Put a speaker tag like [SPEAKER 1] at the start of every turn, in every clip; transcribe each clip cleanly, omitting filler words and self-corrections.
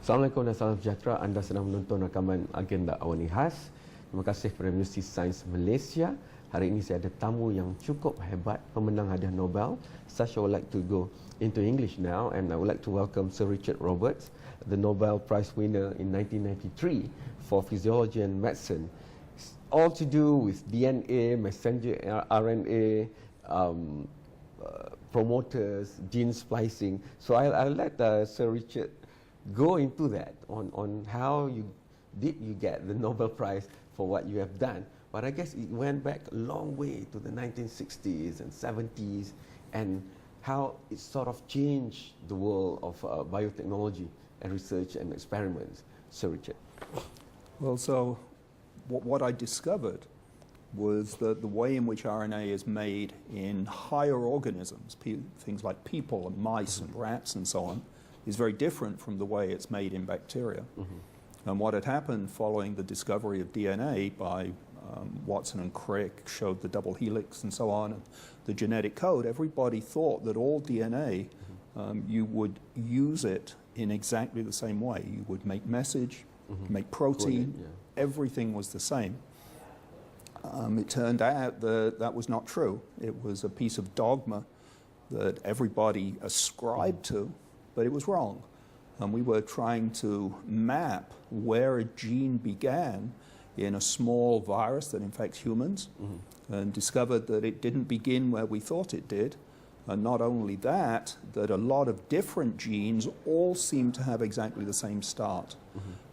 [SPEAKER 1] Assalamualaikum dan salam sejahtera. Anda sedang menonton rakaman agenda Awani khas. Terima kasih kepada Universiti Sains Malaysia. Hari ini saya ada tamu yang cukup hebat, pemenang hadiah Nobel. Such I would like to go into English now, and I would like to welcome Sir Richard Roberts, the Nobel Prize winner in 1993 for physiology and medicine. It's all to do with DNA, messenger RNA, promoters, gene splicing. So I'll let Sir Richard go into that on how you get the Nobel Prize for what you have done. But I guess it went back a long way to the 1960s and 70s, and how it sort of changed the world of biotechnology and research and experiments. Sir Richard.
[SPEAKER 2] Well, so what I discovered was that the way in which RNA is made in higher organisms, things like people and mice and rats and so on, is very different from the way it's made in bacteria. And what had happened following the discovery of DNA by Watson and Crick showed the double helix and so on, and the genetic code, everybody thought that all DNA, you would use it in exactly the same way. You would make message, make protein, everything was the same. It turned out that that was not true. It was a piece of dogma that everybody ascribed to, but it was wrong. And we were trying to map where a gene began in a small virus that infects humans, and discovered that it didn't begin where we thought it did. And not only that, that a lot of different genes all seem to have exactly the same start.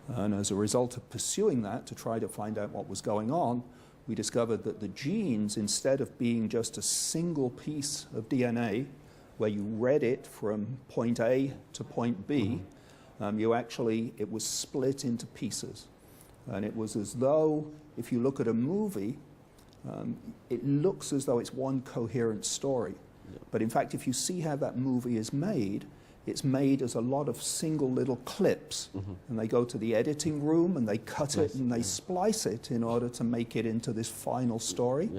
[SPEAKER 2] And as a result of pursuing that to try to find out what was going on, we discovered that the genes, instead of being just a single piece of DNA, where you read it from point A to point B, it was split into pieces. And it was as though, if you look at a movie, it looks as though it's one coherent story. But in fact, if you see how that movie is made, it's made as a lot of single little clips. And they go to the editing room and they cut it and they splice it in order to make it into this final story.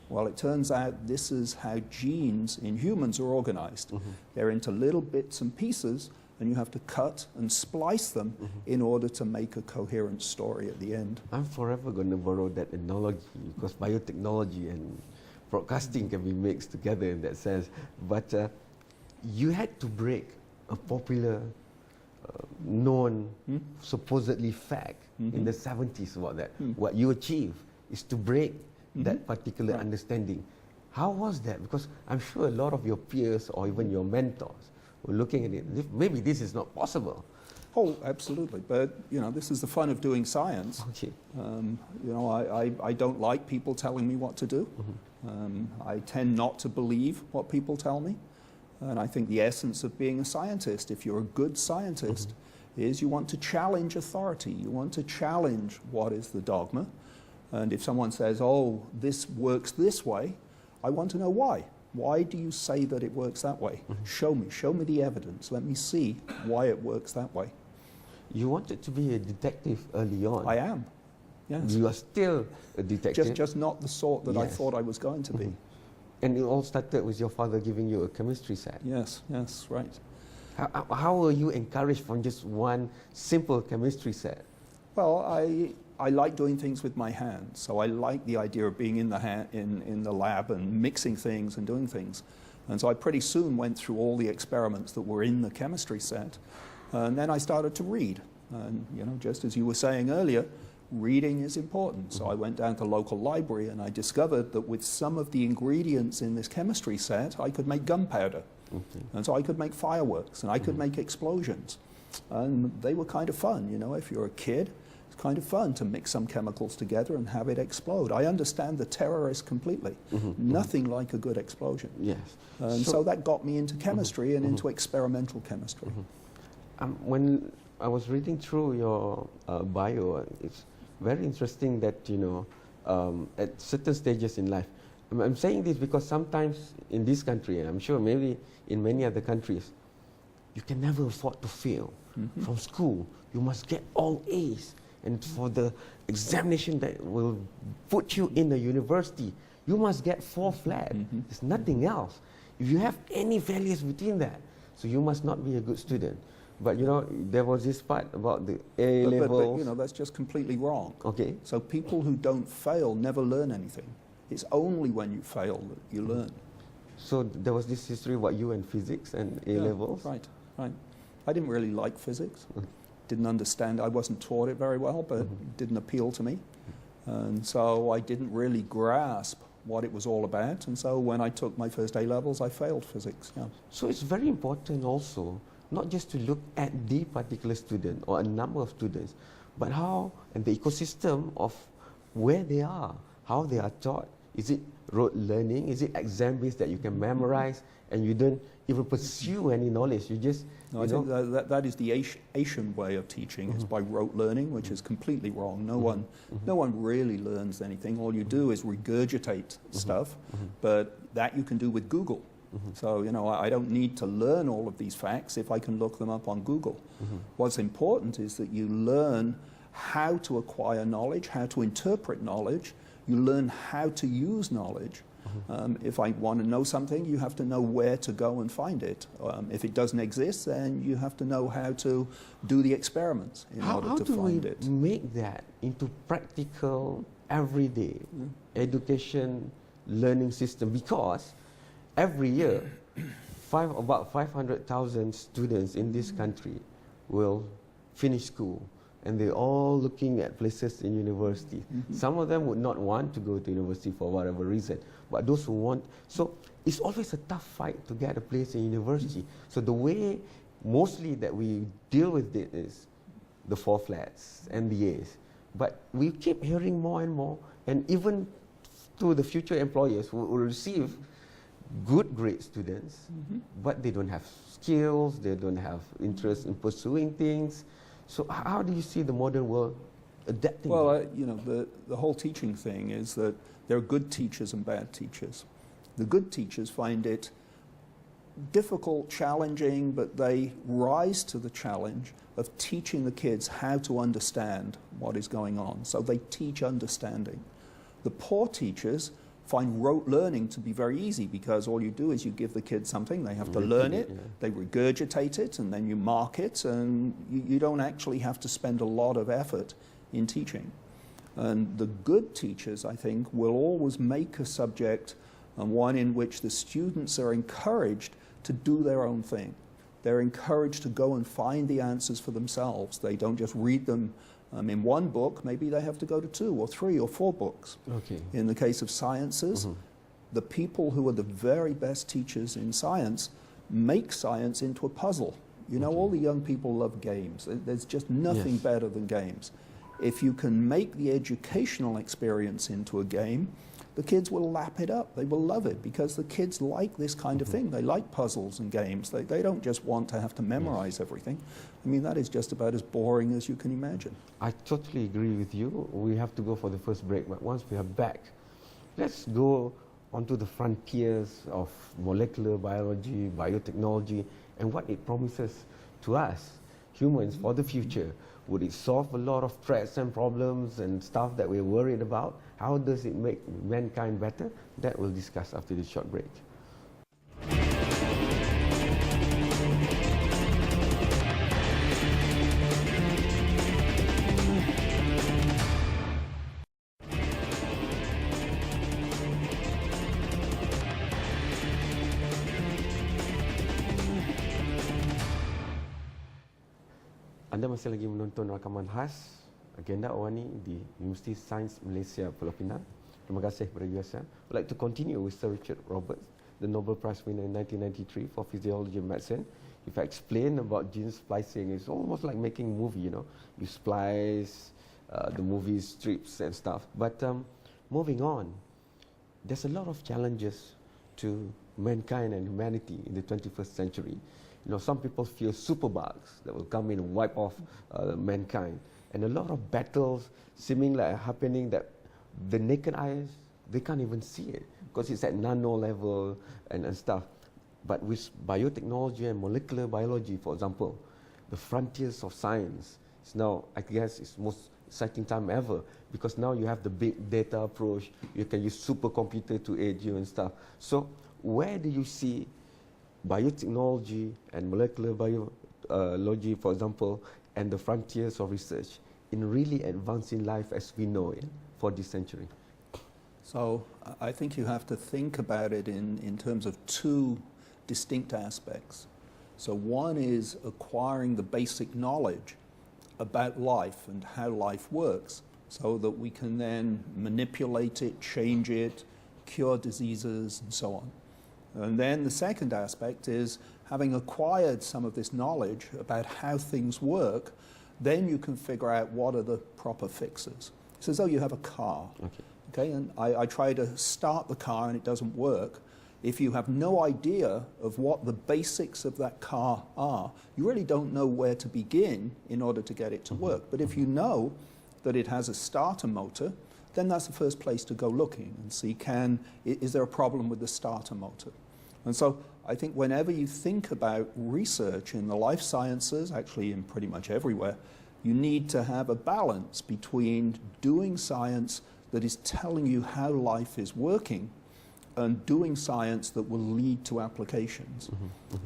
[SPEAKER 2] Well, it turns out this is how genes in humans are organized. They're into little bits and pieces, and you have to cut and splice them in order to make a coherent story at the end.
[SPEAKER 1] I'm forever going to borrow that analogy, because biotechnology and broadcasting can be mixed together in that sense. But you had to break a popular, known, supposedly fact in the 70s about that. What you achieved is to break that particular understanding. How was that? Because I'm sure a lot of your peers or even your mentors were looking at it, maybe this is not possible.
[SPEAKER 2] Oh, absolutely. But, this is the fun of doing science. I don't like people telling me what to do. I tend not to believe what people tell me. And I think the essence of being a scientist, if you're a good scientist, is you want to challenge authority. You want to challenge what is the dogma. And if someone says, oh, this works this way, I want to know why. Why do you say that it works that way? Show me the evidence. Let me see why it works that way.
[SPEAKER 1] You wanted to be a detective early on.
[SPEAKER 2] I am, yes.
[SPEAKER 1] You are still a detective.
[SPEAKER 2] Just not the sort that I thought I was going to be.
[SPEAKER 1] And it all started with your father giving you a chemistry set.
[SPEAKER 2] Yes, right.
[SPEAKER 1] How were you encouraged from just one simple chemistry set?
[SPEAKER 2] Well, I like doing things with my hands, so I like the idea of being in the lab and mixing things and doing things. And so I pretty soon went through all the experiments that were in the chemistry set, and then I started to read. And just as you were saying earlier, reading is important. So I went down to the local library and I discovered that with some of the ingredients in this chemistry set, I could make gunpowder. And so I could make fireworks and I could make explosions. And they were kind of fun, if you're a kid. It's kind of fun to mix some chemicals together and have it explode. I understand the terrorists completely. Nothing like a good explosion. And so that got me into chemistry and into experimental chemistry.
[SPEAKER 1] When I was reading through your bio, it's very interesting that, at certain stages in life, I'm saying this because sometimes in this country, and I'm sure maybe in many other countries, you can never afford to fail. From school, you must get all A's. And for the examination that will put you in the university, you must get 4 flat. There's nothing else. If you have any failures between that, so you must not be a good student. But you know, there was this part about the A
[SPEAKER 2] But,
[SPEAKER 1] levels.
[SPEAKER 2] you know, that's just completely wrong.
[SPEAKER 1] Okay.
[SPEAKER 2] So people who don't fail never learn anything. It's only when you fail that you learn.
[SPEAKER 1] So there was this history about you and physics and A levels.
[SPEAKER 2] Right, right. I didn't really like physics. Didn't understand. I wasn't taught it very well, but it didn't appeal to me. And so I didn't really grasp what it was all about. And so when I took my first A levels, I failed physics. Yeah.
[SPEAKER 1] So it's very important also, not just to look at the particular student or a number of students, but how and the ecosystem of where they are, how they are taught. Is it rote learning? Is it exam-based that you can memorize and you don't even pursue any knowledge? You just,
[SPEAKER 2] No, I think that is the Asian way of teaching, is by rote learning, which is completely wrong. No one really learns anything. All you do is regurgitate stuff, but that you can do with Google. So, you know, I don't need to learn all of these facts if I can look them up on Google. What's important is that you learn how to acquire knowledge, how to interpret knowledge. You learn how to use knowledge. If I want to know something, you have to know where to go and find it. If it doesn't exist, then you have to know how to do the experiments in order to find it.
[SPEAKER 1] How do we make that into practical, everyday education learning system? Because every year, about 500,000 students in this country will finish school. And they're all looking at places in university. Some of them would not want to go to university for whatever reason, but those who want, so it's always a tough fight to get a place in university. So the way mostly that we deal with it is the 4 flats, MBAs. But we keep hearing more and more, and even to the future employers who will receive good grade students, but they don't have skills, they don't have interest in pursuing things. So how do you see the modern world adapting?
[SPEAKER 2] Well, you know, the whole teaching thing is that there are good teachers and bad teachers. The good teachers find it difficult, challenging, but they rise to the challenge of teaching the kids how to understand what is going on. So they teach understanding. The poor teachers find rote learning to be very easy, because all you do is you give the kids something, they have to learn it, they regurgitate it, and then you mark it, and you don't actually have to spend a lot of effort in teaching. And the good teachers, I think, will always make a subject one in which the students are encouraged to do their own thing. They're encouraged to go and find the answers for themselves. They don't just read them in one book. Maybe they have to go to 2 or 3 or 4 books.
[SPEAKER 1] Okay.
[SPEAKER 2] In the case of sciences, the people who are the very best teachers in science make science into a puzzle. You know, all the young people love games. There's just nothing better than games. If you can make the educational experience into a game, the kids will lap it up. They will love it, because the kids like this kind of thing. They like puzzles and games. They don't just want to have to memorize everything. I mean, that is just about as boring as you can imagine.
[SPEAKER 1] I totally agree with you. We have to go for the first break, but once we are back, let's go onto the frontiers of molecular biology, biotechnology, and what it promises to us, humans, for the future. Would it solve a lot of threats and problems and stuff that we're worried about? How does it make mankind better? That we'll discuss after this short break. Anda masih lagi menonton rakaman khas agenda Awani di Universiti Sains Malaysia Pulau Pinang. Terima kasih kepada USM. I'd like to continue with Sir Richard Roberts, the Nobel Prize winner in 1993 for physiology and medicine. If I explain about gene splicing, it's almost like making a movie, you know. You splice the movie strips and stuff. But moving on, there's a lot of challenges to mankind and humanity in the 21st century. You know, some people fear superbugs that will come in and wipe off mankind. And a lot of battles seeming like happening that the naked eyes, they can't even see it because it's at nano level and stuff. But with biotechnology and molecular biology, for example, the frontiers of science, it's now, I guess, it's most exciting time ever, because now you have the big data approach, you can use supercomputer to aid you and stuff. So where do you see biotechnology and molecular biotechnology, for example, and the frontiers of research in really advancing life as we know it for this century?
[SPEAKER 2] So I think you have to think about it in terms of two distinct aspects. So one is acquiring the basic knowledge about life and how life works so that we can then manipulate it, change it, cure diseases, and so on. And then the second aspect is having acquired some of this knowledge about how things work, then you can figure out what are the proper fixes. It's as though you have a car. Okay, and I try to start the car and it doesn't work. If you have no idea of what the basics of that car are, you really don't know where to begin in order to get it to work. But if you know that it has a starter motor, then that's the first place to go looking and see, is there a problem with the starter motor? And so I think whenever you think about research in the life sciences, actually in pretty much everywhere, you need to have a balance between doing science that is telling you how life is working and doing science that will lead to applications.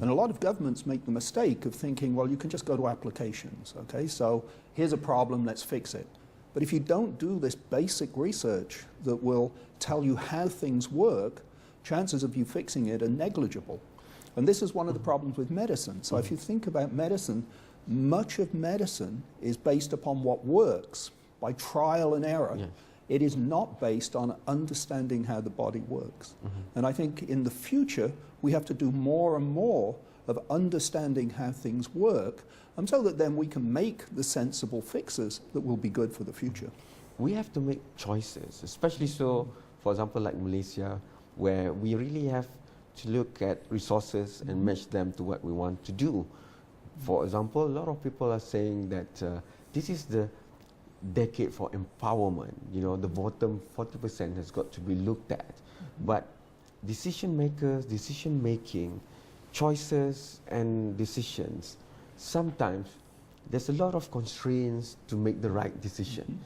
[SPEAKER 2] And a lot of governments make the mistake of thinking, well, you can just go to applications, okay? So here's a problem, let's fix it. But if you don't do this basic research that will tell you how things work, chances of you fixing it are negligible. And this is one of the problems with medicine. So if you think about medicine, much of medicine is based upon what works by trial and error.
[SPEAKER 1] Yes.
[SPEAKER 2] It is not based on understanding how the body works. And I think in the future, we have to do more and more of understanding how things work, and so that then we can make the sensible fixes that will be good for the future.
[SPEAKER 1] We have to make choices, especially so, for example, like Malaysia, where we really have to look at resources and match them to what we want to do. For example, a lot of people are saying that this is the decade for empowerment. You know, the bottom 40% has got to be looked at. But decision makers, decision making, choices and decisions, sometimes there's a lot of constraints to make the right decision.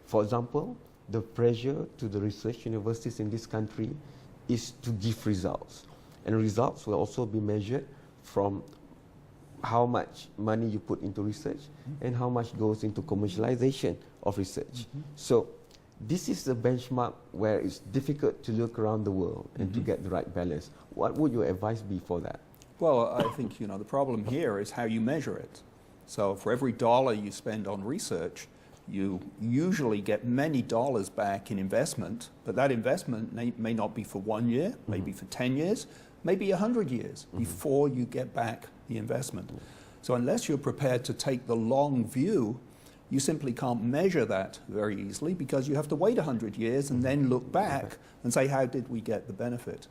[SPEAKER 1] For example, the pressure to the research universities in this country is to give results. And results will also be measured from how much money you put into research and how much goes into commercialization of research. So this is the benchmark where it's difficult to look around the world and to get the right balance. What would your advice be for that?
[SPEAKER 2] Well, I think, the problem here is how you measure it. So for every dollar you spend on research, you usually get many dollars back in investment, but that investment may not be for 1 year, maybe for 10 years, maybe 100 years before you get back the investment. So unless you're prepared to take the long view, you simply can't measure that very easily, because you have to wait 100 years and then look back and say, how did we get the benefit?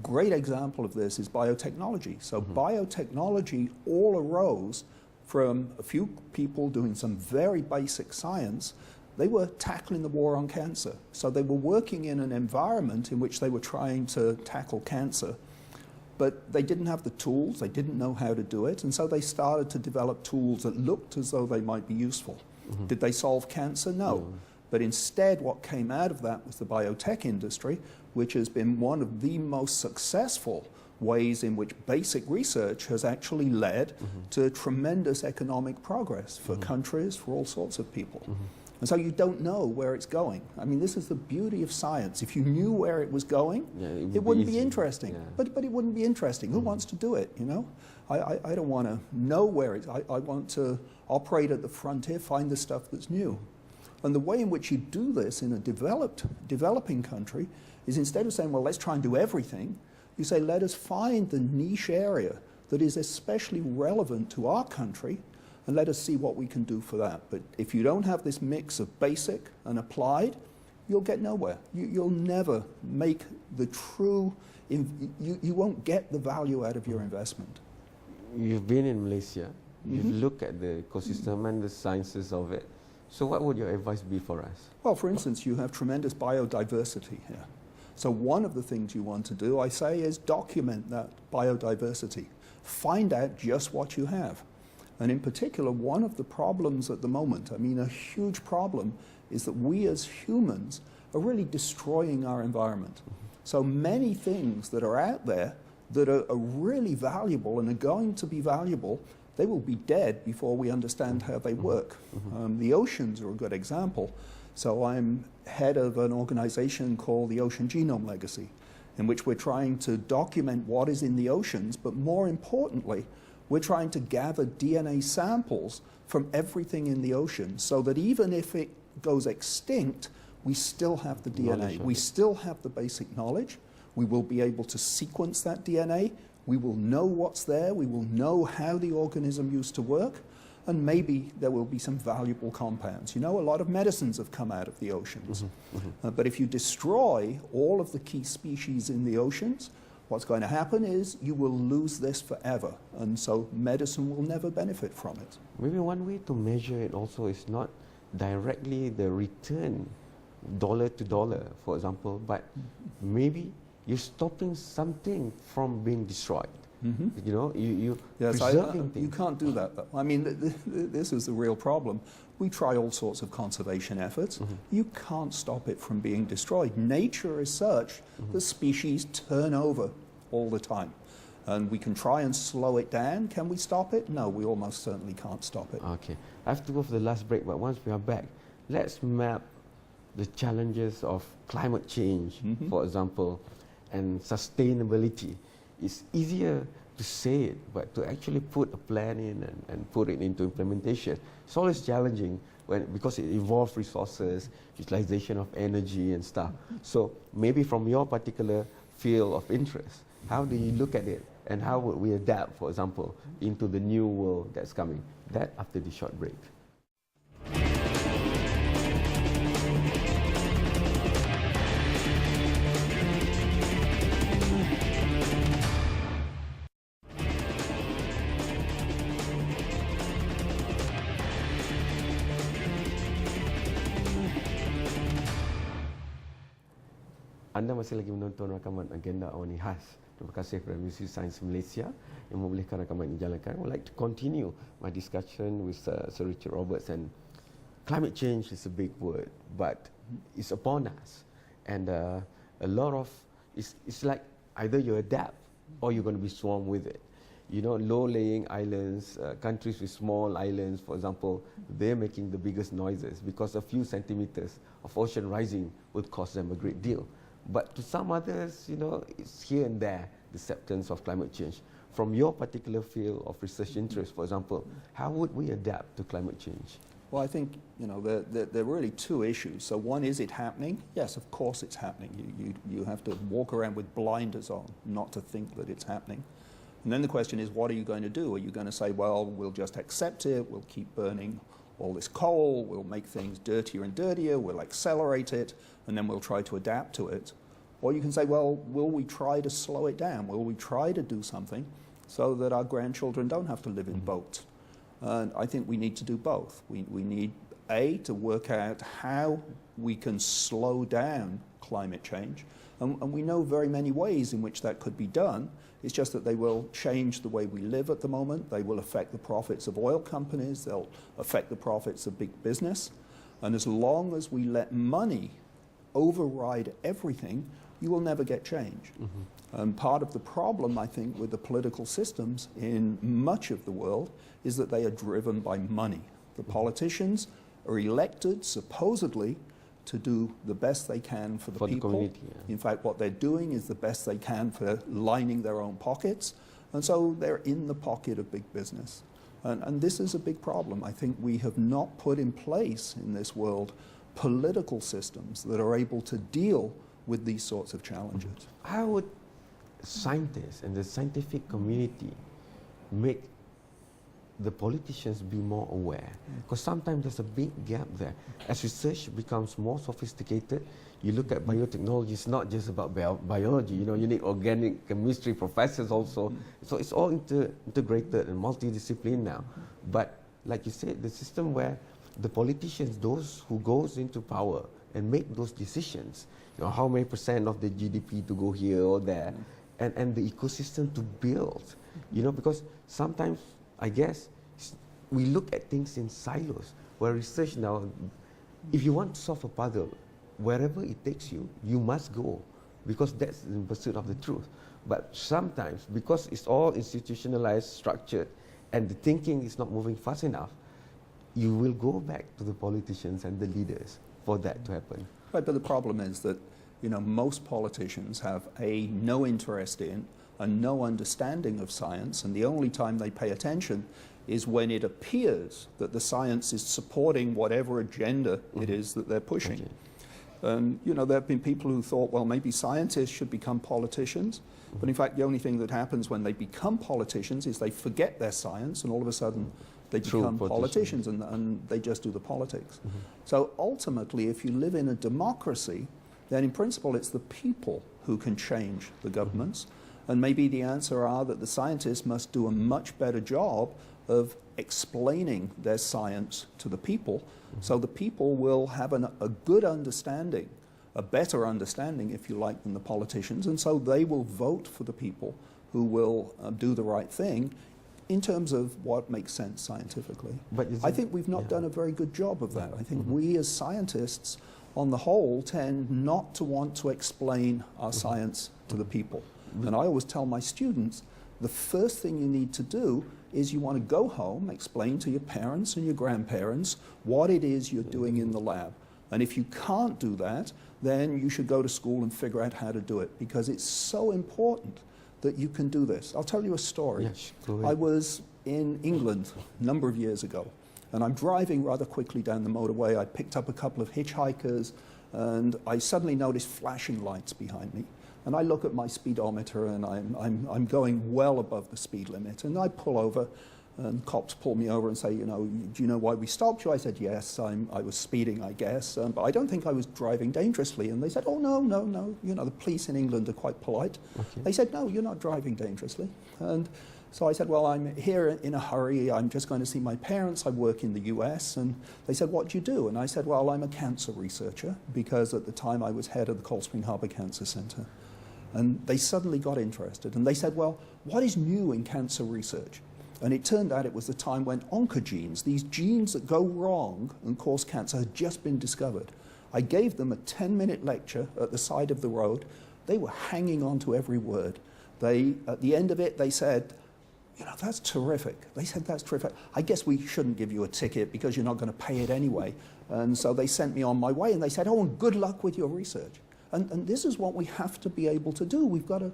[SPEAKER 2] Great example of this is biotechnology. So biotechnology all arose from a few people doing some very basic science. They were tackling the war on cancer. So they were working in an environment in which they were trying to tackle cancer, but they didn't have the tools, they didn't know how to do it, and so they started to develop tools that looked as though they might be useful. Did they solve cancer? No. But instead, what came out of that was the biotech industry, which has been one of the most successful ways in which basic research has actually led to tremendous economic progress for countries, for all sorts of people. And so you don't know where it's going. I mean, this is the beauty of science. If you knew where it was going, it wouldn't be interesting. But it wouldn't be interesting. Who wants to do it, I don't want to know where it's... I want to operate at the frontier, find the stuff that's new. And the way in which you do this in a developing country is, instead of saying, well, let's try and do everything, you say, let us find the niche area that is especially relevant to our country, and let us see what we can do for that. But if you don't have this mix of basic and applied, you'll get nowhere. You'll never make the true... You won't get the value out of your investment.
[SPEAKER 1] You've been in Malaysia. You've looked at the ecosystem and the sciences of it. So what would your advice be for us?
[SPEAKER 2] Well, for instance, you have tremendous biodiversity here. So one of the things you want to do, I say, is document that biodiversity. Find out just what you have. And in particular, one of the problems at the moment, I mean, a huge problem, is that we as humans are really destroying our environment. So many things that are out there that are really valuable and are going to be valuable, they will be dead before we understand how they work. The oceans are a good example. So I'm head of an organization called the Ocean Genome Legacy, in which we're trying to document what is in the oceans, but more importantly, we're trying to gather DNA samples from everything in the ocean so that even if it goes extinct, we still have the DNA. We still have the basic knowledge. We will be able to sequence that DNA. We will know what's there. We will know how the organism used to work. And maybe there will be some valuable compounds. You know, a lot of medicines have come out of the oceans. But if you destroy all of the key species in the oceans, what's going to happen is you will lose this forever. And so medicine will never benefit from it.
[SPEAKER 1] Maybe one way to measure it also is not directly the return dollar to dollar, for example, but maybe you're stopping something from being destroyed. You know, you preserving things.
[SPEAKER 2] You can't do that, though. I mean, this is the real problem. We try all sorts of conservation efforts. You can't stop it from being destroyed. Nature is such that species turn over all the time. And we can try and slow it down. Can we stop it? No, we almost certainly can't stop it.
[SPEAKER 1] Okay. I have to go for the last break, but once we are back, let's map the challenges of climate change, for example, and sustainability. It's easier to say it, but to actually put a plan in and put it into implementation, it's always challenging because it involves resources, utilization of energy and stuff. So maybe from your particular field of interest, how do you look at it and how would we adapt, for example, into the new world that's coming? That after the short break. Anda masih lagi menonton rakaman agenda Awani khas. Terima kasih kepada Museum Sains Malaysia yang membolehkan rakaman ini dijalankan. I would like to continue my discussion with Sir Richard Roberts. And climate change is a big word, but it's upon us. And a lot of, it's like either you adapt or you're going to be swarmed with it. You know, low-lying islands, countries with small islands, for example, they're making the biggest noises because a few centimeters of ocean rising would cost them a great deal. But to some others, you know, it's here and there, the acceptance of climate change. From your particular field of research interest, for example, how would we adapt to climate change?
[SPEAKER 2] Well, I think, you know, there are really two issues. So one, is it happening? Yes, of course it's happening. You have to walk around with blinders on, not to think that it's happening. And then the question is, what are you going to do? Are you going to say, well, we'll just accept it, we'll keep burning all this coal, we'll make things dirtier and dirtier, we'll accelerate it, and then we'll try to adapt to it? Or you can say, well, will we try to slow it down? Will we try to do something so that our grandchildren don't have to live in boats? And I think we need to do both. We need, A, to work out how we can slow down climate change. And we know very many ways in which that could be done. It's just that they will change the way we live at the moment. They will affect the profits of oil companies. They'll affect the profits of big business. And as long as we let money override everything, you will never get change. And part of the problem, I think, with the political systems in much of the world is that they are driven by money. The politicians are elected, supposedly, to do the best they can for the people.
[SPEAKER 1] The community, yeah.
[SPEAKER 2] In fact, what they're doing is the best they can for lining their own pockets. And so they're in the pocket of big business. And this is a big problem. I think we have not put in place in this world political systems that are able to deal with these sorts of challenges.
[SPEAKER 1] How would scientists and the scientific community make the politicians be more aware? Because sometimes there's a big gap there. As research becomes more sophisticated, you look at biotechnology, it's not just about biology, you know, you need organic chemistry professors also. So it's all integrated and multidisciplinary now. But like you said, the system where the politicians, those who goes into power and make those decisions, you know, how many % of the GDP to go here or there, and the ecosystem to build, you know, because sometimes, I guess, we look at things in silos, where research now, if you want to solve a puzzle, wherever it takes you, you must go, because that's in pursuit of the truth. But sometimes, because it's all institutionalized, structured, and the thinking is not moving fast enough, you will go back to the politicians and the leaders for that to happen.
[SPEAKER 2] Right, but the problem is that, most politicians have no interest in and no understanding of science, and the only time they pay attention is when it appears that the science is supporting whatever agenda it is that they're pushing. And, there have been people who thought, well, maybe scientists should become politicians, but in fact, the only thing that happens when they become politicians is they forget their science, and all of a sudden they become politicians and they just do the politics. So ultimately, if you live in a democracy, then in principle it's the people who can change the governments, and maybe the answer are that the scientists must do a much better job of explaining their science to the people, so the people will have a good understanding, a better understanding, if you like, than the politicians, and so they will vote for the people who will do the right thing in terms of what makes sense scientifically. But I think we've not done a very good job of that. I think we as scientists, on the whole, tend not to want to explain our science to the people. And I always tell my students, the first thing you need to do is you want to go home, explain to your parents and your grandparents what it is you're doing in the lab. And if you can't do that, then you should go to school and figure out how to do it, because it's so important that you can do this. I'll tell you a story.
[SPEAKER 1] Yes, go ahead.
[SPEAKER 2] I was in England a number of years ago, and I'm driving rather quickly down the motorway. I picked up a couple of hitchhikers, and I suddenly noticed flashing lights behind me. And I look at my speedometer, and I'm going well above the speed limit. And I pull over, and cops pull me over and say, do you know why we stopped you? I said, yes, I was speeding, I guess, but I don't think I was driving dangerously. And they said, oh, no. The police in England are quite polite. Okay. They said, no, you're not driving dangerously. And so I said, well, I'm here in a hurry. I'm just going to see my parents. I work in the US. And they said, what do you do? And I said, well, I'm a cancer researcher, because at the time I was head of the Cold Spring Harbor Cancer Center. And they suddenly got interested. And they said, well, what is new in cancer research? And it turned out it was the time when oncogenes, these genes that go wrong and cause cancer, had just been discovered. I gave them a 10-minute lecture at the side of the road. They were hanging on to every word. At the end of it, they said, that's terrific. They said, that's terrific. I guess we shouldn't give you a ticket because you're not going to pay it anyway. And so they sent me on my way, and they said, oh, and good luck with your research. And this is what we have to be able to do. We've got to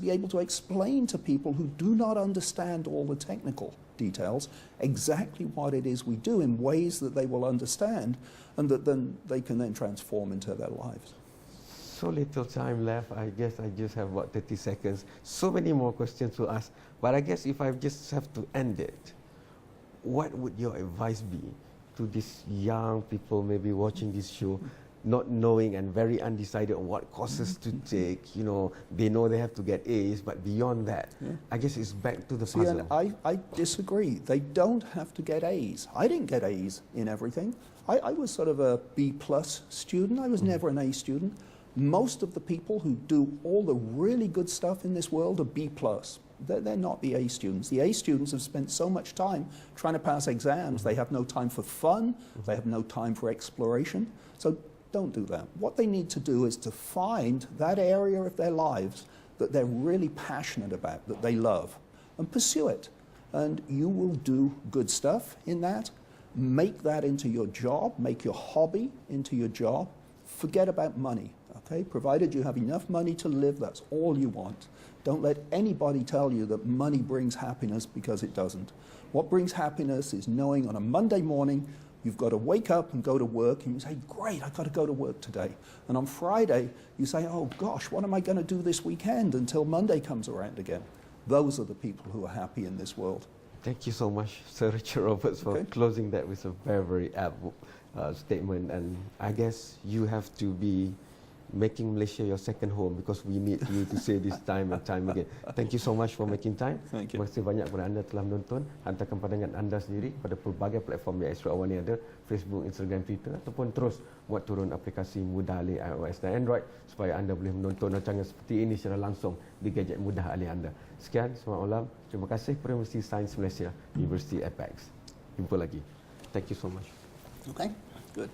[SPEAKER 2] be able to explain to people who do not understand all the technical details exactly what it is we do in ways that they will understand, and that then they can then transform into their lives.
[SPEAKER 1] So little time left. I guess I just have about 30 seconds. So many more questions to ask. But I guess if I just have to end it, what would your advice be to these young people maybe watching this show, not knowing and very undecided on what courses to take? They know they have to get A's, but beyond that, I guess it's back to the puzzle.
[SPEAKER 2] And I disagree. They don't have to get A's. I didn't get A's in everything. I was sort of a B+ student. I was never an A student. Most of the people who do all the really good stuff in this world are B+. They're not the A students. The A students have spent so much time trying to pass exams. They have no time for fun. They have no time for exploration. So don't do that. What they need to do is to find that area of their lives that they're really passionate about, that they love, and pursue it. And you will do good stuff in that. Make that into your job. Make your hobby into your job. Forget about money, okay? Provided you have enough money to live, that's all you want. Don't let anybody tell you that money brings happiness, because it doesn't. What brings happiness is knowing on a Monday morning you've got to wake up and go to work, and you say, great, I've got to go to work today. And on Friday, you say, oh gosh, what am I going to do this weekend until Monday comes around again? Those are the people who are happy in this world.
[SPEAKER 1] Thank you so much, Sir Richard Roberts, for closing that with a very, very apt statement. And I guess you have to be making Malaysia your second home, because we need you to say this time and time again. Thank you so much for making time.
[SPEAKER 2] Thank you.
[SPEAKER 1] Terima kasih banyak kepada anda telah menonton. Hantarkan pandangan anda sendiri pada pelbagai platform yang Astro Awani ada, Facebook, Instagram, Twitter, ataupun terus buat turun aplikasi Mudah Alih iOS dan Android supaya anda boleh menonton rancangan seperti ini secara langsung di gadget Mudah Alih anda. Sekian, selamat malam. Terima kasih kepada Universiti Sains Malaysia, University Apex. Jumpa lagi. Thank you so much.
[SPEAKER 2] Okay, good.